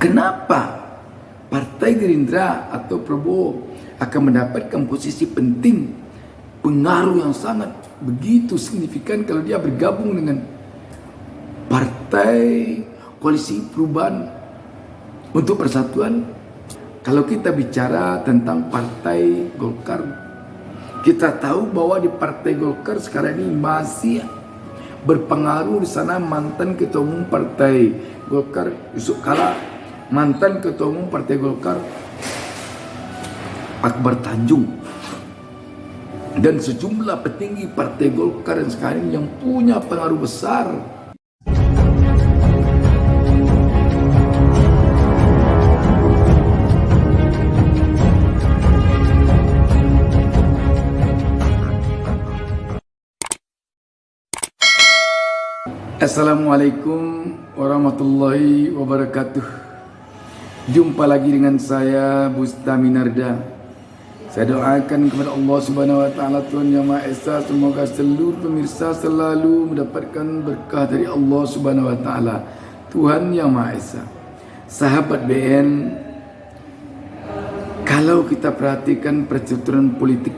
Kenapa Partai Gerindra atau Prabowo akan mendapatkan posisi penting, pengaruh yang sangat begitu signifikan kalau dia bergabung dengan Partai Koalisi Perubahan untuk Persatuan? Kalau kita bicara tentang Partai Golkar, kita tahu bahwa di Partai Golkar sekarang ini masih berpengaruh di sana mantan Ketua Umum Partai Golkar Yusuf Kala, mantan Ketua Umum Partai Golkar Akbar Tanjung, dan sejumlah petinggi Partai Golkar yang sekarang yang punya pengaruh besar. Assalamualaikum warahmatullahi wabarakatuh. Jumpa lagi dengan saya Bustami Narda. Saya doakan kepada Allah Subhanahu wa taala, Tuhan Yang Maha Esa, semoga seluruh pemirsa selalu mendapatkan berkah dari Allah Subhanahu wa taala, Tuhan Yang Maha Esa. Sahabat BN, kalau kita perhatikan percaturan politik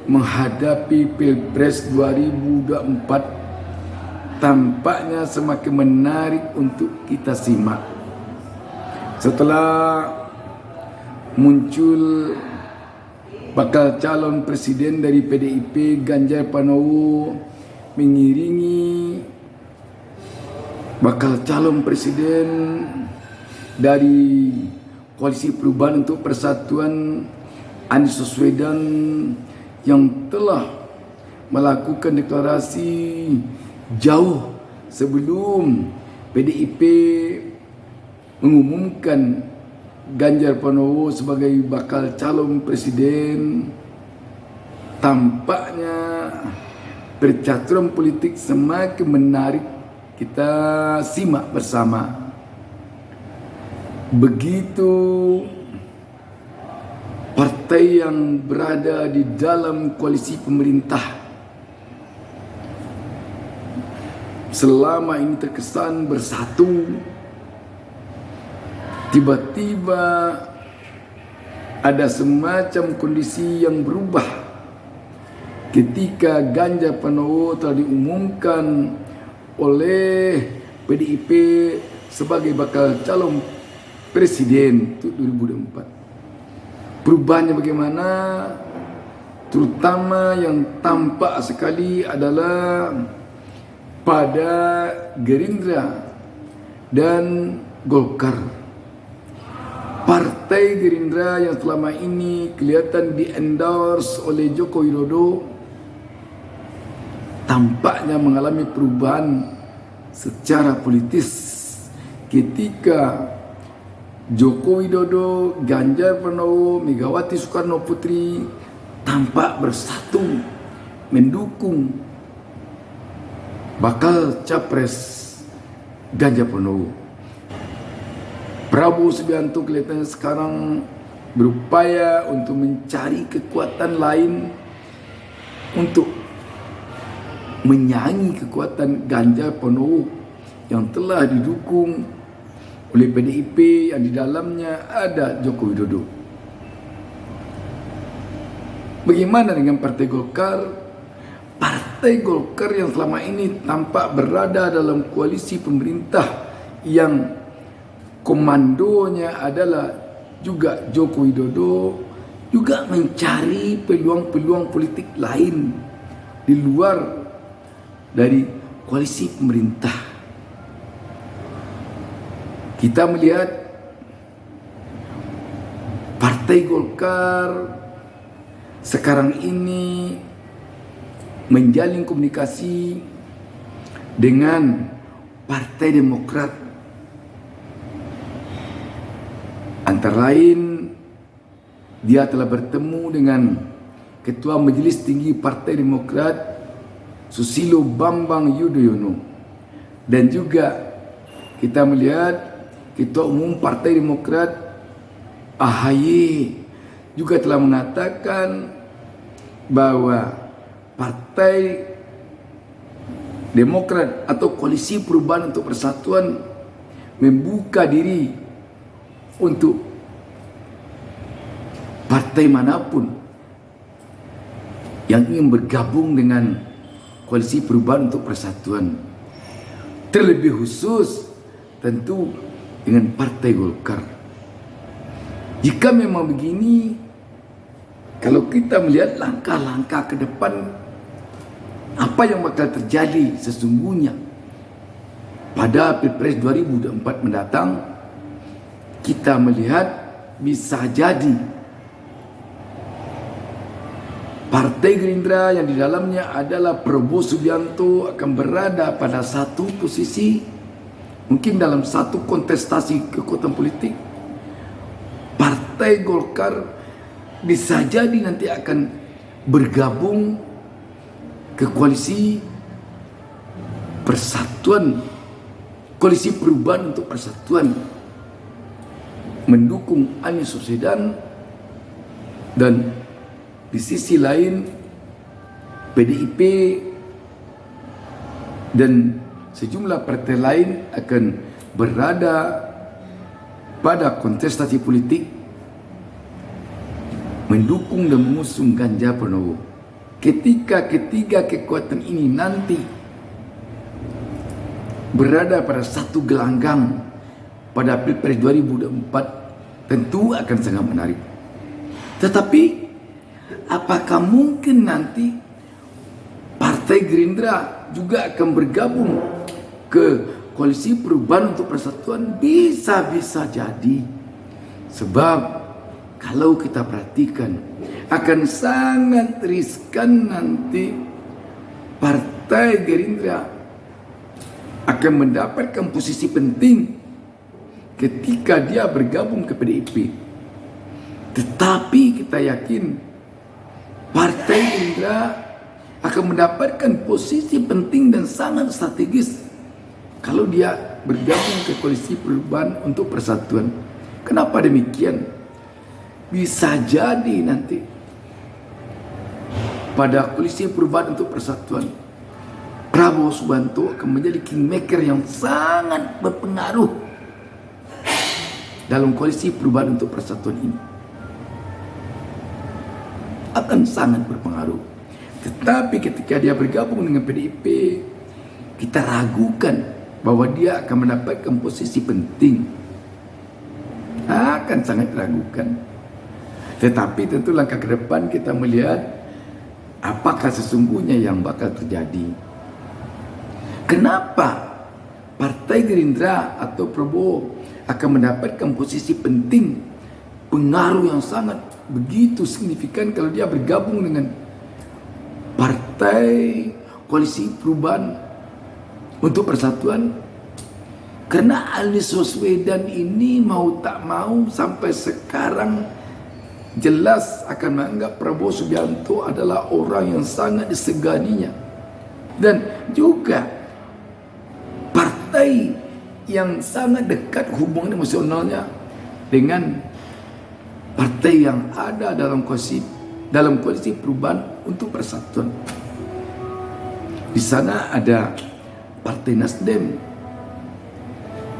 menghadapi Pilpres 2024 tampaknya semakin menarik untuk kita simak. Setelah muncul bakal calon presiden dari PDIP Ganjar Pranowo mengiringi bakal calon presiden dari Koalisi Perubahan untuk Persatuan Anies Baswedan yang telah melakukan deklarasi jauh sebelum PDIP mengumumkan Ganjar Pranowo sebagai bakal calon presiden. Tampaknya percaturan politik semakin menarik kita simak bersama. Begitu partai yang berada di dalam koalisi pemerintah selama ini terkesan bersatu, tiba-tiba ada semacam kondisi yang berubah ketika Ganjar Pranowo telah diumumkan oleh PDIP sebagai bakal calon presiden untuk 2024. Perubahannya bagaimana? Terutama yang tampak sekali adalah pada Gerindra dan Golkar. Partai Gerindra yang selama ini kelihatan di-endorse oleh Joko Widodo tampaknya mengalami perubahan secara politis ketika Joko Widodo, Ganjar Pranowo, Megawati Soekarno Putri tampak bersatu mendukung bakal capres Ganjar Pranowo. Prabowo Subianto kelihatannya sekarang berupaya untuk mencari kekuatan lain untuk menyaingi kekuatan Ganjar Pranowo yang telah didukung oleh PDIP yang di dalamnya ada Joko Widodo. Bagaimana dengan Partai Golkar? Partai Golkar yang selama ini tampak berada dalam koalisi pemerintah yang komandonya adalah juga Joko Widodo, juga mencari peluang-peluang politik lain di luar dari koalisi pemerintah. Kita melihat Partai Golkar sekarang ini menjalin komunikasi dengan Partai Demokrat. Antara lain, dia telah bertemu dengan Ketua Majelis Tinggi Partai Demokrat Susilo Bambang Yudhoyono, dan juga kita melihat Ketua Umum Partai Demokrat AHY juga telah mengatakan bahwa Partai Demokrat atau Koalisi Perubahan untuk Persatuan membuka diri untuk partai manapun yang ingin bergabung dengan Koalisi Perubahan untuk Persatuan, terlebih khusus tentu dengan Partai Golkar. Jika memang begini, kalau kita melihat langkah-langkah ke depan, apa yang bakal terjadi sesungguhnya pada Pilpres 2024 mendatang, kita melihat bisa jadi Partai Gerindra yang di dalamnya adalah Prabowo Subianto akan berada pada satu posisi, mungkin dalam satu kontestasi kekuatan politik. Partai Golkar bisa jadi nanti akan bergabung ke koalisi persatuan, Koalisi Perubahan untuk Persatuan, mendukung Anies Baswedan, dan di sisi lain PDIP dan sejumlah partai lain akan berada pada kontestasi politik mendukung dan mengusung Ganjar Pranowo. Ketika ketiga kekuatan ini nanti berada pada satu gelanggang pada Pilpres 2024, tentu akan sangat menarik. Tetapi apakah mungkin nanti Partai Gerindra juga akan bergabung ke Koalisi Perubahan untuk Persatuan? Bisa-bisa jadi. Sebab kalau kita perhatikan, akan sangat riskan nanti Partai Gerindra akan mendapatkan posisi penting ketika dia bergabung ke PDIP. Tetapi kita yakin Partai Gerindra akan mendapatkan posisi penting dan sangat strategis kalau dia bergabung ke Koalisi Perubahan untuk Persatuan. Kenapa demikian? Bisa jadi nanti pada Koalisi Perubahan untuk Persatuan, Prabowo Subianto akan menjadi kingmaker yang sangat berpengaruh dalam Koalisi Perubahan untuk Persatuan ini. Akan sangat berpengaruh. Tetapi ketika dia bergabung dengan PDIP, kita ragukan bahwa dia akan mendapatkan posisi penting. Akan sangat ragukan. Tetapi tentu langkah ke depan kita melihat apakah sesungguhnya yang bakal terjadi. Kenapa Partai Gerindra atau Prabowo akan mendapatkan posisi penting, pengaruh yang sangat begitu signifikan kalau dia bergabung dengan Partai Koalisi Perubahan untuk Persatuan? Karena Anies Baswedan ini mau tak mau sampai sekarang jelas akan menganggap Prabowo Subianto adalah orang yang sangat diseganinya, dan juga partai yang sangat dekat hubungan emosionalnya dengan partai yang ada dalam koalisi Perubahan untuk Persatuan. Di sana ada Partai Nasdem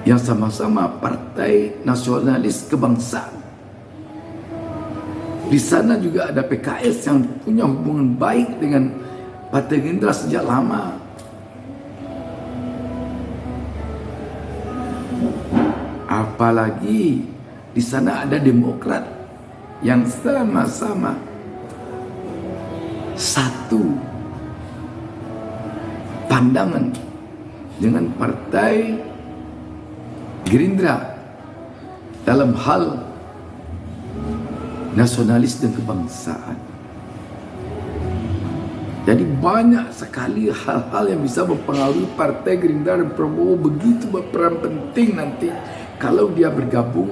yang sama-sama partai nasionalis kebangsaan. Di sana juga ada PKS yang punya hubungan baik dengan Partai Gerindra sejak lama. Apalagi di sana ada Demokrat yang sama-sama satu pandangan dengan Partai Gerindra dalam hal nasionalis dan kebangsaan. Jadi banyak sekali hal-hal yang bisa mempengaruhi Partai Gerindra dan Prabowo begitu berperan penting nanti kalau dia bergabung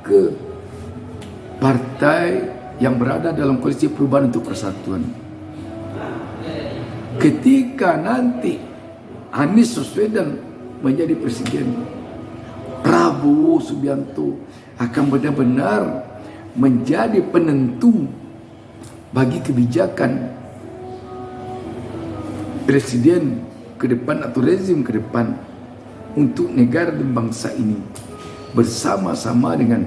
ke partai yang berada dalam Koalisi Perubahan untuk Persatuan. Ketika nanti Anies Baswedan menjadi presiden, Prabowo Subianto akan benar-benar menjadi penentu bagi kebijakan presiden ke depan atau rezim ke depan untuk negara dan bangsa ini. bersama-sama dengan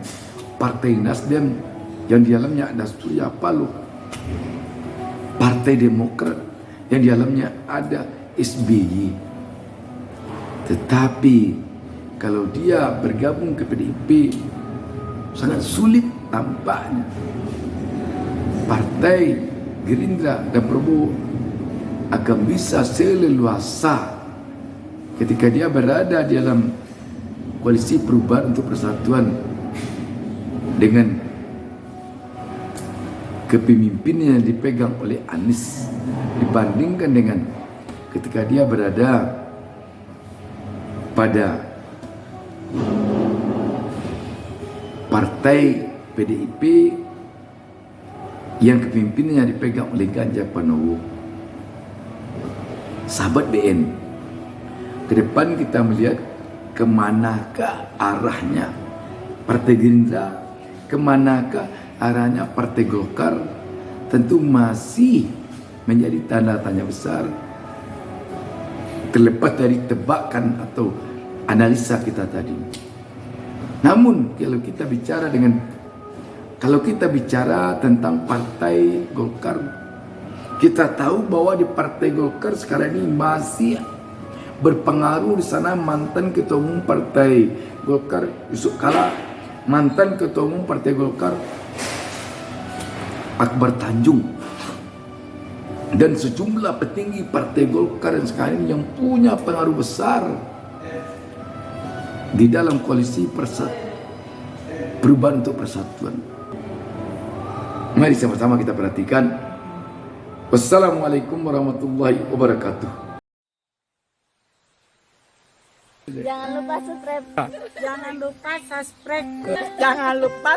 Partai Nasdem yang di dalamnya ada Surya Paloh, Partai Demokrat yang di dalamnya ada SBY. Tetapi kalau dia bergabung ke PDIP, sangat sulit tampaknya Partai Gerindra dan Prabowo akan bisa seleluasa ketika dia berada di dalam koalisi perubahan untuk persatuan dengan kepemimpinan yang dipegang oleh Anies dibandingkan dengan ketika dia berada pada partai PDIP yang kepemimpinannya dipegang oleh Ganjar Pranowo. Sahabat BN, ke depan kita melihat kemanakah arahnya Partai Gerindra, kemanakah arahnya Partai Golkar, tentu masih menjadi tanda tanya besar, terlepas dari tebakan atau analisa kita tadi. Namun kalau kita bicara tentang Partai Golkar, kita tahu bahwa di Partai Golkar sekarang ini masih berpengaruh di sana mantan Ketua Umum Partai Golkar Yusuf Kala, mantan Ketua Umum Partai Golkar Akbar Tanjung, dan sejumlah petinggi Partai Golkar yang sekarang ini yang punya pengaruh besar di dalam koalisi perubahan untuk persatuan. Mari sama-sama kita perhatikan. Wassalamualaikum warahmatullahi wabarakatuh. Jangan lupa subscribe. Jangan lupa subscribe. Jangan lupa